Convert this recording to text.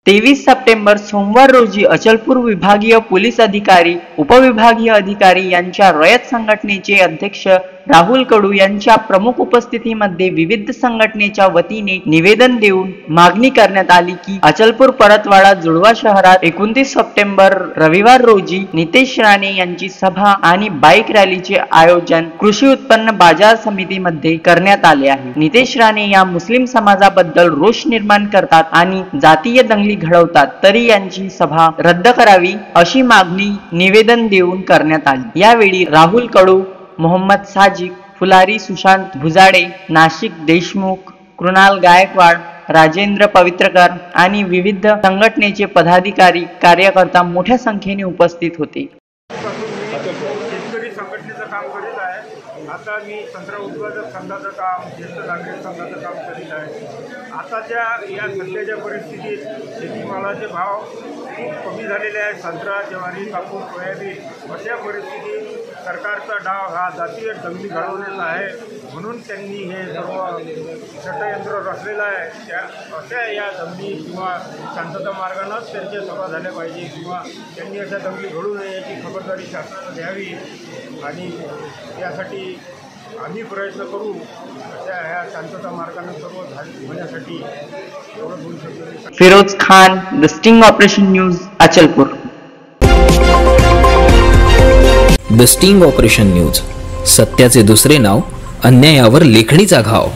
23 September सोमवार रोजी अचलपूर विभागीय पोलीस अधिकारी, उपविभागीय अधिकारी यांच्या रयत संघटनेचे अध्यक्ष राहुल कडू यांच्या प्रमुख उपस्थितीमध्ये विविध संघटनेच्या वतीने निवेदन देऊन मागणी करण्यात आली की अचलपूर परतवाडा जुळवा शहरात 29 सप्टेंबर रविवार रोजी नितेश राणे यांची सभा आणि बाईक रॅलीचे आयोजन कृषी उत्पन्न बाजार समितीमध्ये करण्यात आले आहे। नितेश राणे या मुस्लिम समाजाबद्दल रोष निर्माण करतात आणि जातीय दंगली घडवतात, तरी यांची सभा रद्द करावी अशी मागणी निवेदन देऊन करण्यात आली। यावेळी राहुल कडू, मोहम्मद साजिक, फुलारी सुशांत भुजाडे, नाशिक देशमुख, कृणाल गायकवाड, राजेंद्र पवित्रकर आणि विविध संघटनेचे पदाधिकारी कार्यकर्ता मोठ्या संख्येने उपस्थित होते। शेतकरी संघटनेचं काम करीत आहे। आता मी संत्रा उत्पादक संघाचं काम, ज्येष्ठ नागरिक संघाचं काम करीत आहे। आताच्या या सध्याच्या परिस्थितीत शेतीमालाचे भाव खूप कमी झालेले आहेत। संत्रा, ज्वारी, कापूस, सोयाबीन अशा परिस्थितीत सरकारचा डाव हा जातीय दंगली घडवण्याचा आहे, म्हणून त्यांनी हे सर्व षडयंत्र रचलेलं आहे। अशा या दंगली किंवा शांतता मार्गानंच त्यांच्या सभा झाल्या पाहिजे किंवा त्यांनी अशा दंगली घडू नये याची खबरदारी शासनानं घ्यावी आणि यासाठी आम्ही प्रयत्न करू। अशा ह्या शांतता मार्गाने सर्व होण्यासाठी एवढं बोलू शकतो। Firoz Khan, the sting operation news, Achalpur. The sting operation news, सत्याचे दुसरे नाव, अन्यायावर लेखणीचा घाव।